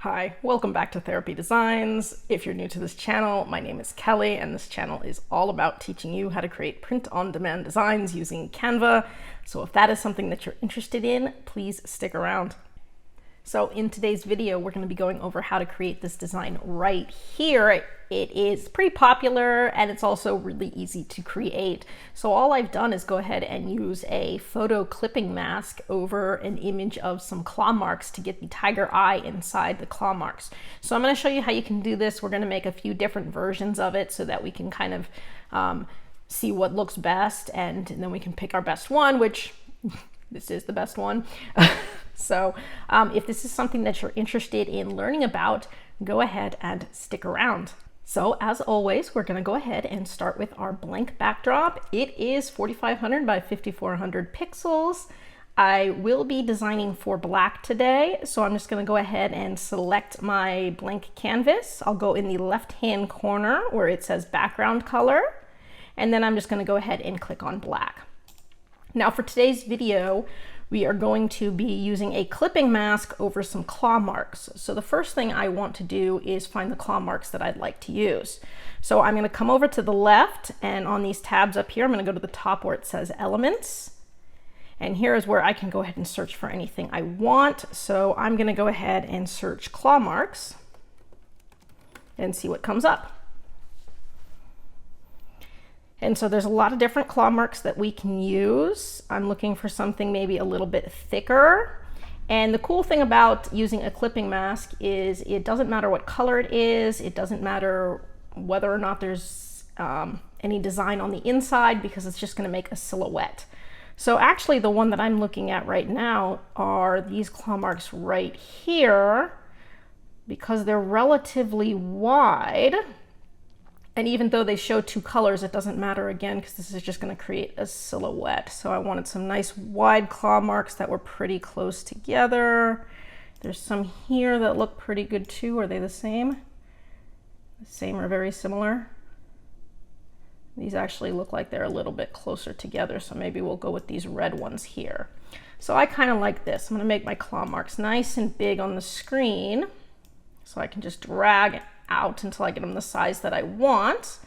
Hi, welcome back to Therapy Designs. If you're new to this channel, my name is Kelly, and this channel is all about teaching you how to create print-on-demand designs using Canva. So if that is something that you're interested in, please stick around. So in today's video, we're going to be going over how to create this design right here. It is pretty popular and it's also really easy to create. So all I've done is go ahead and use a photo clipping mask over an image of some claw marks to get the tiger eye inside the claw marks. So I'm going to show you how you can do this. We're going to make a few different versions of it so that we can kind of see what looks best, and then we can pick our best one, which this is the best one. So if this is something that you're interested in learning about, go ahead and stick around. So as always, we're going to go ahead and start with our blank backdrop. It is 4500 by 5400 pixels. I will be designing for black today, so I'm just going to go ahead and select my blank canvas. I'll go in the left-hand corner where it says background color, and then I'm just going to go ahead and click on black. Now for today's video, we are going to be using a clipping mask over some claw marks. So the first thing I want to do is find the claw marks that I'd like to use. So I'm going to come over to the left, and on these tabs up here, I'm going to go to the top where it says Elements. And here is where I can go ahead and search for anything I want. So I'm going to go ahead and search claw marks and see what comes up. And so there's a lot of different claw marks that we can use. I'm looking for something maybe a little bit thicker. And the cool thing about using a clipping mask is it doesn't matter what color it is. It doesn't matter whether or not there's any design on the inside, because it's just going to make a silhouette. So actually the one that I'm looking at right now are these claw marks right here, because they're relatively wide. And even though they show two colors, it doesn't matter again, because this is just going to create a silhouette. So I wanted some nice wide claw marks that were pretty close together. There's some here that look pretty good too. Are they the same? The same or very similar? These actually look like they're a little bit closer together, so maybe we'll go with these red ones here. So I kind of like this. I'm going to make my claw marks nice and big on the screen, so I can just drag out until I get them the size that I want.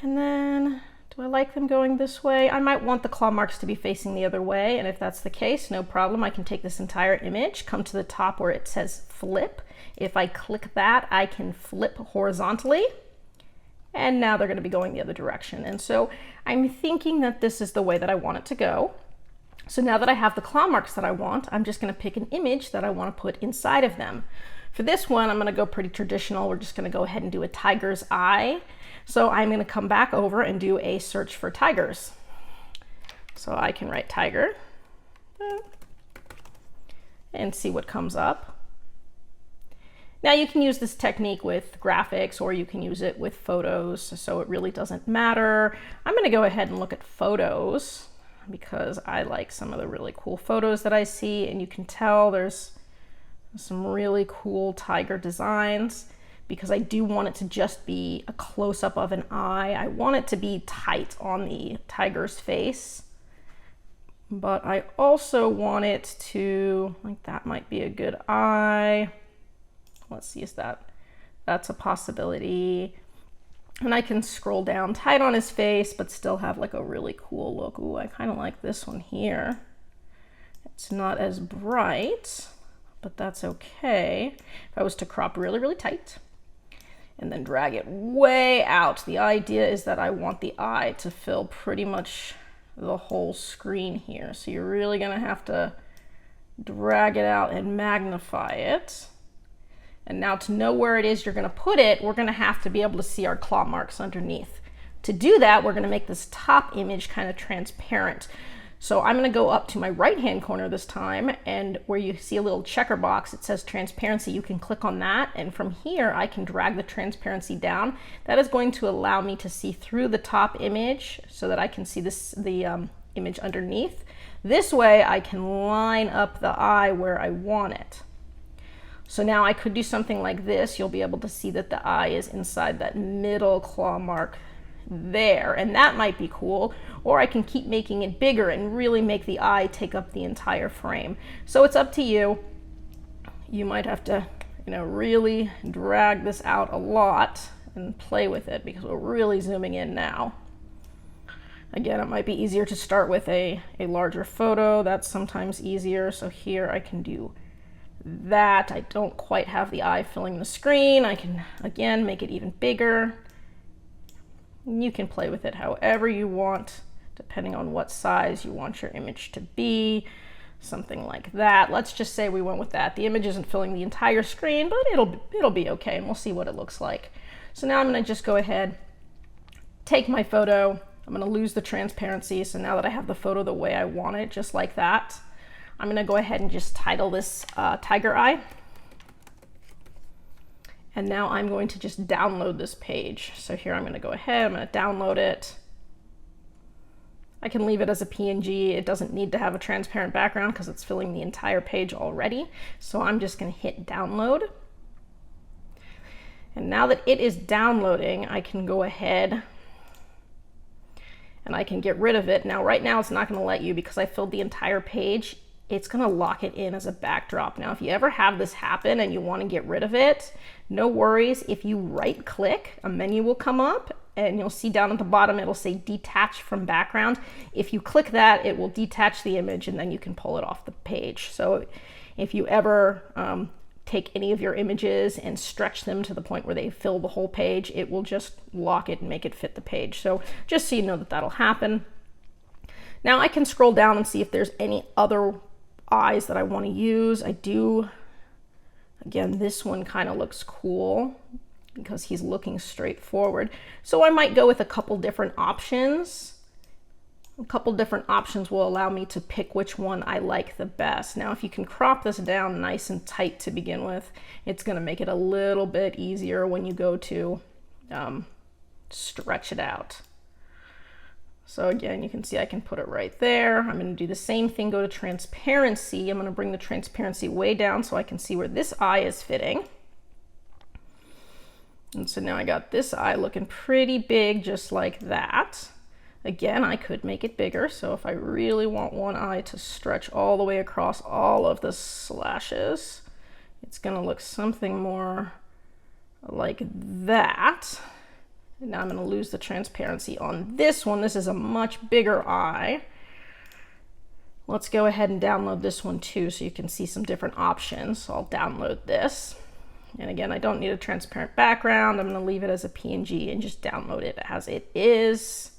And then, do I like them going this way? I might want the claw marks to be facing the other way, and if that's the case, no problem. I can take this entire image, come to the top where it says flip. If I click that, I can flip horizontally, and now they're going to be going the other direction. And so I'm thinking that this is the way that I want it to go. So now that I have the claw marks that I want, I'm just going to pick an image that I want to put inside of them. For this one, I'm going to go pretty traditional. We're just going to go ahead and do a tiger's eye. So I'm going to come back over and do a search for tigers. So I can write tiger and see what comes up. Now you can use this technique with graphics, or you can use it with photos, so it really doesn't matter. I'm going to go ahead and look at photos because I like some of the really cool photos that I see, and you can tell there's some really cool tiger designs, because I do want it to just be a close-up of an eye. I want it to be tight on the tiger's face, but I also want it to, like, that might be a good eye. Let's see, that's a possibility. And I can scroll down tight on his face, but still have like a really cool look. Ooh, I kind of like this one here. It's not as bright, but that's okay. If I was to crop really, really tight and then drag it way out, the idea is that I want the eye to fill pretty much the whole screen here. So you're really gonna have to drag it out and magnify it. And now to know where it is you're gonna put it, we're gonna have to be able to see our claw marks underneath. To do that, we're gonna make this top image kind of transparent. So I'm going to go up to my right-hand corner this time, and where you see a little checker box, it says transparency. You can click on that, and from here I can drag the transparency down. That is going to allow me to see through the top image so that I can see the image underneath. This way I can line up the eye where I want it. So now I could do something like this. You'll be able to see that the eye is inside that middle claw mark there, and that might be cool. Or I can keep making it bigger and really make the eye take up the entire frame. So it's up to you. you might have to, really drag this out a lot and play with it because we're really zooming in now. Again, it might be easier to start with a larger photo. That's sometimes easier. So here I can do that. I don't quite have the eye filling the screen. I can, again, make it even bigger. You can play with it however you want, depending on what size you want your image to be. Something like that. Let's just say we went with that. The image isn't filling the entire screen, but it'll be okay, and we'll see what it looks like. So now I'm going to just go ahead, take my photo. I'm going to lose the transparency. So now that I have the photo the way I want it, just like that, I'm going to go ahead and just title this Tiger Eye. And now I'm going to just download this page. So here I'm going to go ahead, I'm going to download it. I can leave it as a PNG. It doesn't need to have a transparent background because it's filling the entire page already. So I'm just going to hit download. And now that it is downloading, I can go ahead and I can get rid of it. Now, right now it's not going to let you because I filled the entire page. It's going to lock it in as a backdrop. Now, if you ever have this happen and you want to get rid of it, no worries. If you right click, a menu will come up and you'll see down at the bottom, it'll say detach from background. If you click that, it will detach the image and then you can pull it off the page. So if you ever take any of your images and stretch them to the point where they fill the whole page, it will just lock it and make it fit the page. So just so you know that that'll happen. Now I can scroll down and see if there's any other eyes that I want to use. I do. Again, this one kind of looks cool because he's looking straight forward. So I might go with a couple different options. A couple different options will allow me to pick which one I like the best. Now, if you can crop this down nice and tight to begin with, it's going to make it a little bit easier when you go to stretch it out. So again, you can see I can put it right there. I'm going to do the same thing, go to transparency. I'm going to bring the transparency way down so I can see where this eye is fitting. And so now I got this eye looking pretty big, just like that. Again, I could make it bigger. So if I really want one eye to stretch all the way across all of the slashes, it's going to look something more like that. And now I'm going to lose the transparency on this one. This is a much bigger eye. Let's go ahead and download this one too so you can see some different options. So I'll download this. And again, I don't need a transparent background. I'm going to leave it as a PNG and just download it as it is.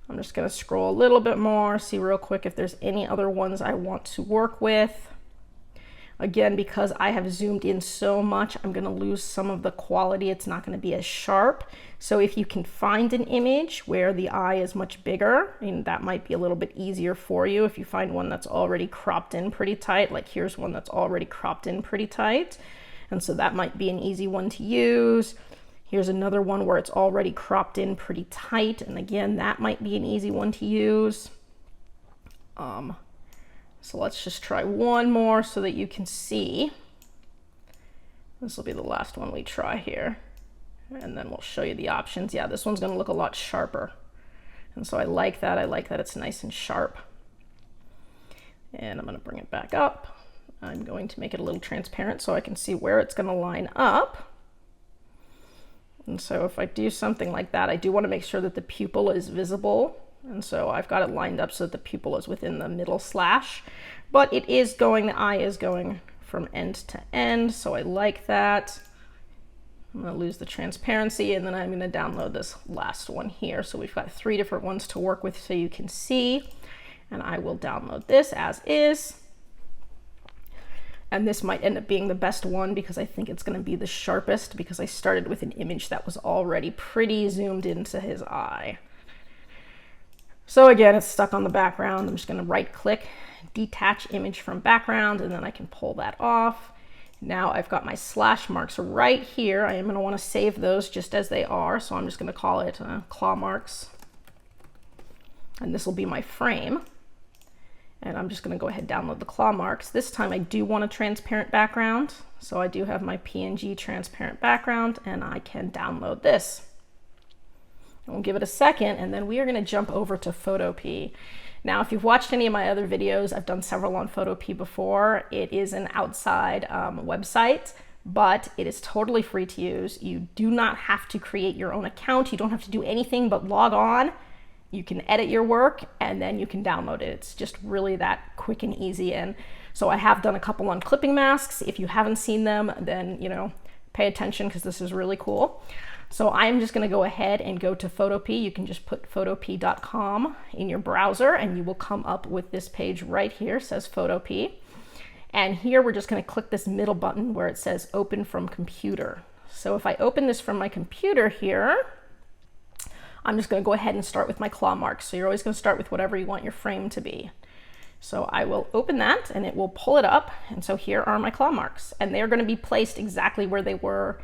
I'm just going to scroll a little bit more, see real quick if there's any other ones I want to work with. Again, because I have zoomed in so much, I'm going to lose some of the quality. It's not going to be as sharp. So if you can find an image where the eye is much bigger, and that might be a little bit easier for you if you find one that's already cropped in pretty tight. Like here's one that's already cropped in pretty tight. And so that might be an easy one to use. Here's another one where it's already cropped in pretty tight. And again, that might be an easy one to use. So let's just try one more so that you can see. This will be the last one we try here. And then we'll show you the options. Yeah, this one's going to look a lot sharper. And so I like that. I like that it's nice and sharp. And I'm going to bring it back up. I'm going to make it a little transparent so I can see where it's going to line up. And so if I do something like that, I do want to make sure that the pupil is visible. And so I've got it lined up so that the pupil is within the middle slash, but it is going, the eye is going from end to end. So I like that. I'm going to lose the transparency and then I'm going to download this last one here. So we've got 3 different ones to work with so you can see, and I will download this as is. And this might end up being the best one because I think it's going to be the sharpest because I started with an image that was already pretty zoomed into his eye. So again, it's stuck on the background. I'm just going to right click, detach image from background, and then I can pull that off. Now I've got my slash marks right here. I am going to want to save those just as they are. So I'm just going to call it claw marks. And this will be my frame. And I'm just going to go ahead and download the claw marks. This time I do want a transparent background. So I do have my PNG transparent background and I can download this. And we'll give it a second and then we are going to jump over to Photopea. Now, if you've watched any of my other videos, I've done several on Photopea before. It is an outside website, but it is totally free to use. You do not have to create your own account. You don't have to do anything but log on. You can edit your work and then you can download it. It's just really that quick and easy. And so I have done a couple on clipping masks. If you haven't seen them, then, you know, pay attention because this is really cool. So I am just going to go ahead and go to Photopea. You can just put photopea.com in your browser and you will come up with this page right here. It says Photopea. And here we're just going to click this middle button where it says open from computer. So if I open this from my computer here, I'm just going to go ahead and start with my claw marks. So you're always going to start with whatever you want your frame to be. So I will open that and it will pull it up. And so here are my claw marks and they're going to be placed exactly where they were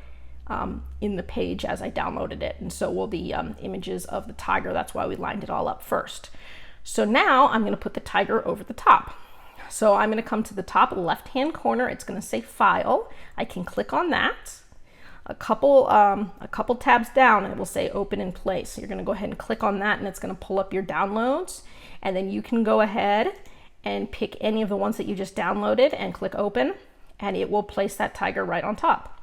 in the page as I downloaded it. And so will the images of the tiger. That's why we lined it all up first. So now I'm going to put the tiger over the top. So I'm going to come to the top left-hand corner. It's going to say File. I can click on that. A couple tabs down, and it will say Open in Place. So you're going to go ahead and click on that, and it's going to pull up your downloads. And then you can go ahead and pick any of the ones that you just downloaded and click Open, and it will place that tiger right on top.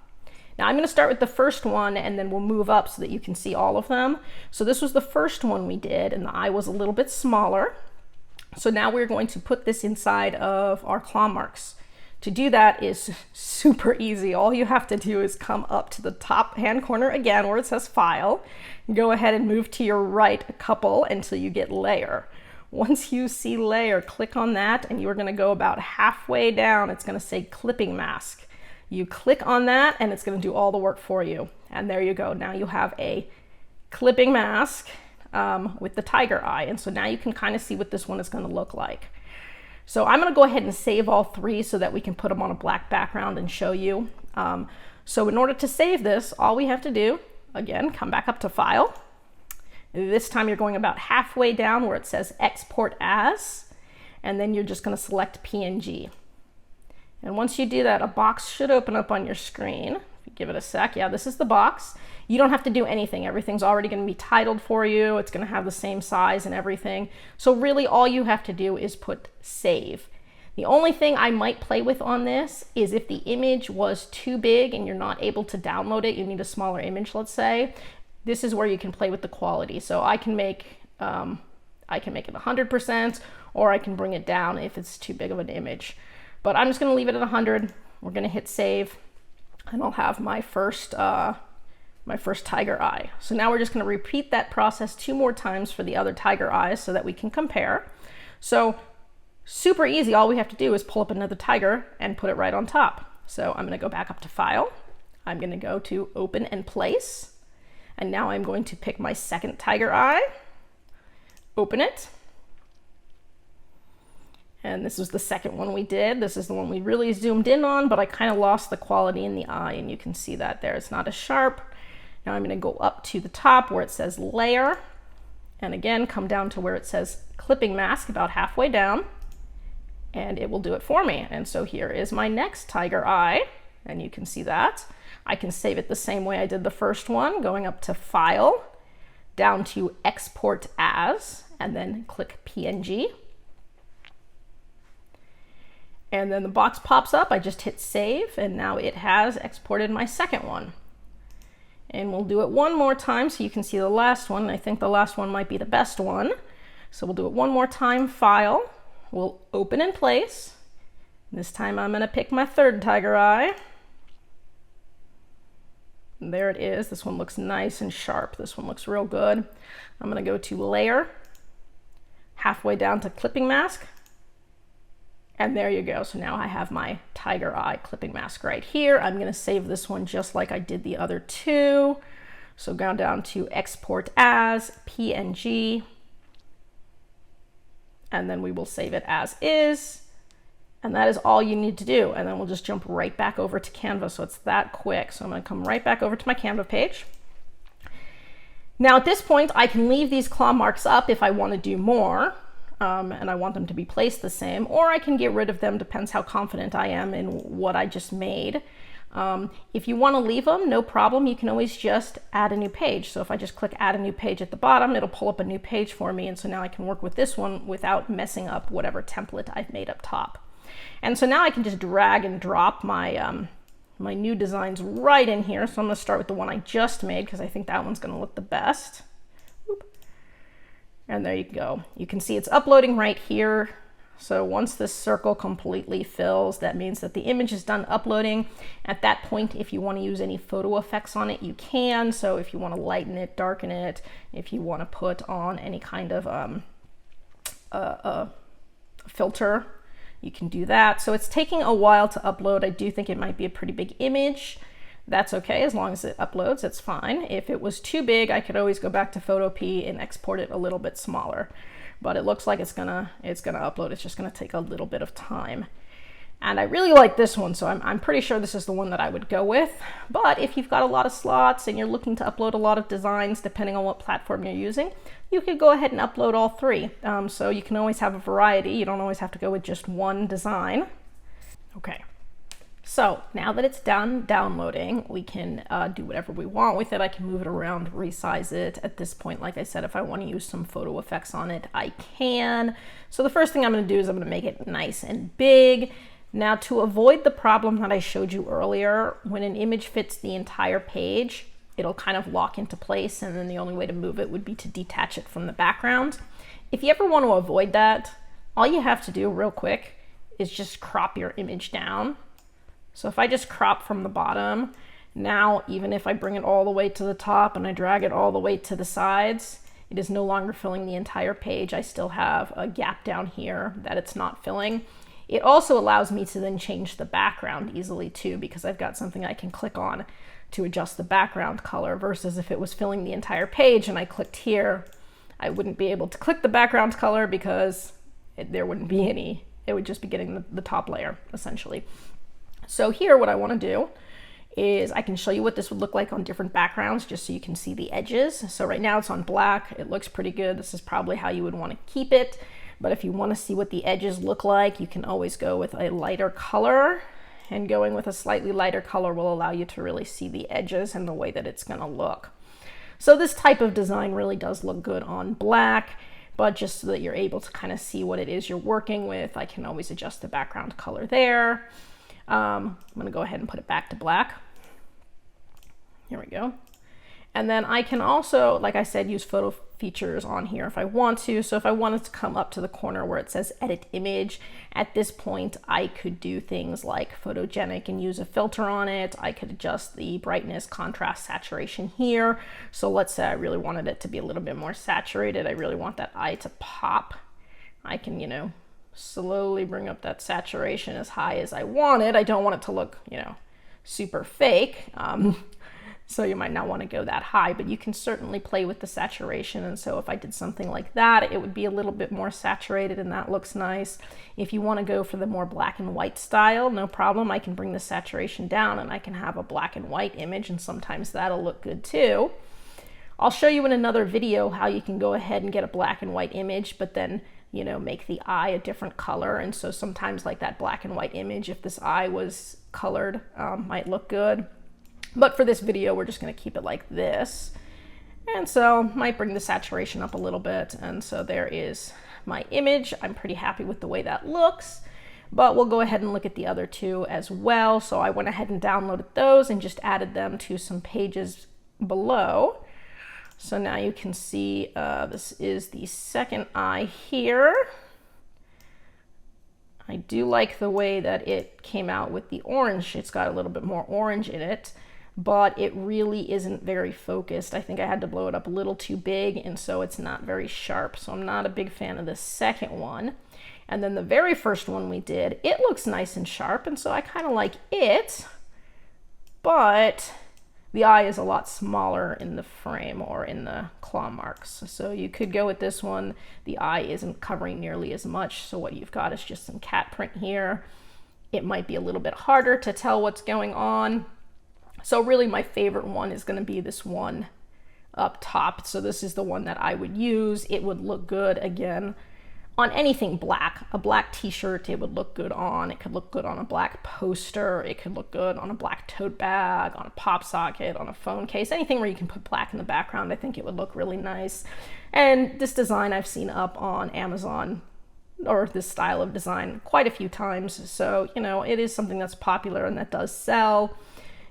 Now I'm going to start with the first one and then we'll move up so that you can see all of them. So this was the first one we did and the eye was a little bit smaller. So now we're going to put this inside of our claw marks. To do that is super easy. All you have to do is come up to the top hand corner again where it says File. Go ahead and move to your right a couple until you get Layer. Once you see Layer, click on that and you're going to go about halfway down. It's going to say Clipping Mask. You click on that and it's going to do all the work for you. And there you go. Now you have a clipping mask with the tiger eye. And so now you can kind of see what this one is going to look like. So I'm going to go ahead and save all three so that we can put them on a black background and show you. So in order to save this, all we have to do, again, come back up to File. This time you're going about halfway down where it says Export As, and then you're just going to select PNG. And once you do that, a box should open up on your screen. If you give it a sec, yeah, this is the box. You don't have to do anything. Everything's already going to be titled for you. It's going to have the same size and everything. So really all you have to do is put Save. The only thing I might play with on this is if the image was too big and you're not able to download it, you need a smaller image, let's say. This is where you can play with the quality. So I can make it 100%, or I can bring it down if it's too big of an image. But I'm just going to leave it at 100. We're going to hit Save, and I'll have my first tiger eye. So now we're just going to repeat that process 2 more times for the other tiger eyes so that we can compare. So super easy. All we have to do is pull up another tiger and put it right on top. So I'm going to go back up to File. I'm going to go to Open and Place. And now I'm going to pick my second tiger eye, open it. And this was the second one we did. This is the one we really zoomed in on, but I kind of lost the quality in the eye, and you can see that there. It's not as sharp. Now I'm going to go up to the top where it says Layer, and again, come down to where it says Clipping Mask about halfway down, and it will do it for me. And so here is my next tiger eye, and you can see that. I can save it the same way I did the first one, going up to File, down to Export As, and then click PNG. And then the box pops up. I just hit Save, and now it has exported my second one. And we'll do it one more time so you can see the last one. I think the last one might be the best one. So we'll do it one more time. File. We'll Open in Place. This time I'm going to pick my third tiger eye. And there it is. This one looks nice and sharp. This one looks real good. I'm going to go to Layer, halfway down to Clipping Mask. And there you go. So now I have my tiger eye clipping mask right here. I'm going to save this one just like I did the other two. So go down to Export As, PNG, and then we will save it as is. And that is all you need to do. And then we'll just jump right back over to Canva. So it's that quick. So I'm going to come right back over to my Canva page. Now at this point, I can leave these claw marks up if I want to do more. And I want them to be placed the same, or I can get rid of them, depends how confident I am in what I just made. If you want to leave them, no problem. You can always just add a new page. So if I just click add a new page at the bottom, it'll pull up a new page for me. And so now I can work with this one without messing up whatever template I've made up top. And so now I can just drag and drop my, my new designs right in here. So I'm going to start with the one I just made because I think that one's going to look the best. Oop. And there you go. You can see it's uploading right here. So once this circle completely fills, that means that the image is done uploading. At that point, if you want to use any photo effects on it, you can. So if you want to lighten it, darken it, if you want to put on any kind of filter, you can do that. So it's taking a while to upload. I do think it might be a pretty big image. That's okay, as long as it uploads, it's fine. If it was too big, I could always go back to Photopea and export it a little bit smaller. But it looks like it's gonna upload. It's just gonna take a little bit of time. And I really like this one, so I'm pretty sure this is the one that I would go with. But if you've got a lot of slots and you're looking to upload a lot of designs, depending on what platform you're using, you could go ahead and upload all three. So you can always have a variety. You don't always have to go with just one design. Okay. So now that it's done downloading, we can do whatever we want with it. I can move it around, resize it. At this point, like I said, if I want to use some photo effects on it, I can. So the first thing I'm going to do is I'm going to make it nice and big. Now, to avoid the problem that I showed you earlier, when an image fits the entire page, it'll kind of lock into place, and then the only way to move it would be to detach it from the background. If you ever want to avoid that, all you have to do real quick is just crop your image down. So if I just crop from the bottom, now even if I bring it all the way to the top and I drag it all the way to the sides, it is no longer filling the entire page. I still have a gap down here that it's not filling. It also allows me to then change the background easily too, because I've got something I can click on to adjust the background color, versus if it was filling the entire page and I clicked here, I wouldn't be able to click the background color because there wouldn't be any. It would just be getting the top layer essentially. So here, what I want to do is I can show you what this would look like on different backgrounds, just so you can see the edges. So right now it's on black. It looks pretty good. This is probably how you would want to keep it. But if you want to see what the edges look like, you can always go with a lighter color. And going with a slightly lighter color will allow you to really see the edges and the way that it's going to look. So this type of design really does look good on black. But just so that you're able to kind of see what it is you're working with, I can always adjust the background color there. I'm going to go ahead and put it back to black. Here we go. And then I can also, like I said, use photo features on here if I want to. So if I wanted to come up to the corner where it says edit image, at this point I could do things like photogenic and use a filter on it. I could adjust the brightness, contrast, saturation here. So let's say I really wanted it to be a little bit more saturated. I really want that eye to pop. I can, you know, slowly bring up that saturation as high as I want it. I don't want it to look, you know, super fake. So you might not want to go that high, but you can certainly play with the saturation. And so if I did something like that, it would be a little bit more saturated, and that looks nice. If you want to go for the more black and white style, no problem. I can bring the saturation down and I can have a black and white image, and sometimes that'll look good too. I'll show you in another video how you can go ahead and get a black and white image, but then, you know, make the eye a different color. And so sometimes, like that black and white image, if this eye was colored, might look good. But for this video, we're just going to keep it like this. And so might bring the saturation up a little bit. And so there is my image. I'm pretty happy with the way that looks, but we'll go ahead and look at the other two as well. So I went ahead and downloaded those and just added them to some pages below. So now you can see this is the second eye here. I do like the way that it came out with the orange. It's got a little bit more orange in it, but it really isn't very focused. I think I had to blow it up a little too big, and so it's not very sharp. So I'm not a big fan of the second one. And then the very first one we did, it looks nice and sharp, and so I kind of like it, but the eye is a lot smaller in the frame or in the claw marks. So you could go with this one. The eye isn't covering nearly as much, so what you've got is just some cat print here. It might be a little bit harder to tell what's going on. So really my favorite one is going to be this one up top. So this is the one that I would use. It would look good again on anything black. A black t-shirt it would look good on. It could look good on a black poster. It could look good on a black tote bag, on a pop socket, on a phone case, anything where you can put black in the background. I think it would look really nice. And this design I've seen up on Amazon, or this style of design, quite a few times. So, you know, it is something that's popular and that does sell.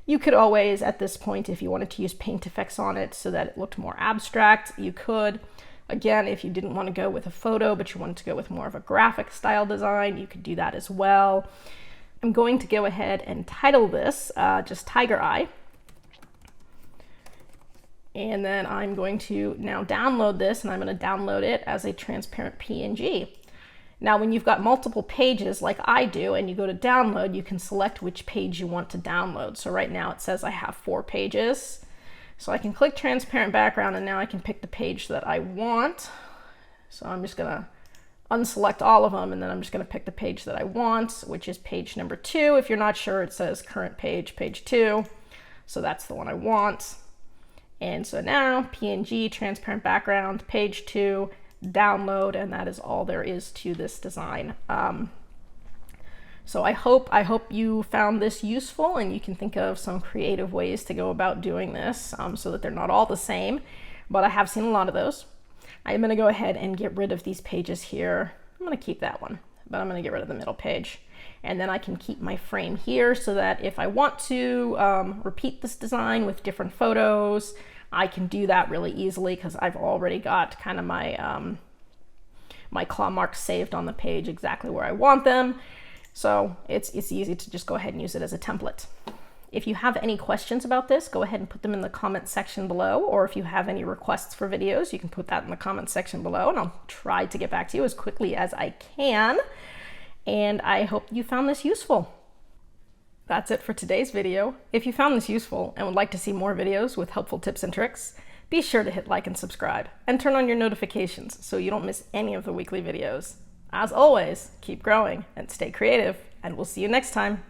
You could always, at this point, if you wanted to use paint effects on it so that it looked more abstract, you could. Again, if you didn't want to go with a photo, but you wanted to go with more of a graphic style design, you could do that as well. I'm going to go ahead and title this just Tiger Eye. And then I'm going to now download this, and I'm going to download it as a transparent PNG. Now, when you've got multiple pages like I do, and you go to download, you can select which page you want to download. So right now it says I have 4 pages. So I can click transparent background, and now I can pick the page that I want. So I'm just gonna unselect all of them, and then I'm just gonna pick the page that I want, which is page number 2. If you're not sure, it says current page, page 2. So that's the one I want. And so now PNG, transparent background, page 2, download, and that is all there is to this design. So I hope you found this useful, and you can think of some creative ways to go about doing this so that they're not all the same, but I have seen a lot of those. I'm going to go ahead and get rid of these pages here. I'm going to keep that one, but I'm going to get rid of the middle page. And then I can keep my frame here so that if I want to repeat this design with different photos, I can do that really easily because I've already got kind of my, my claw marks saved on the page exactly where I want them. So it's easy to just go ahead and use it as a template. If you have any questions about this, go ahead and put them in the comment section below, or if you have any requests for videos, you can put that in the comment section below, and I'll try to get back to you as quickly as I can. And I hope you found this useful. That's it for today's video. If you found this useful and would like to see more videos with helpful tips and tricks, be sure to hit like and subscribe, and turn on your notifications so you don't miss any of the weekly videos. As always, keep growing and stay creative, and we'll see you next time.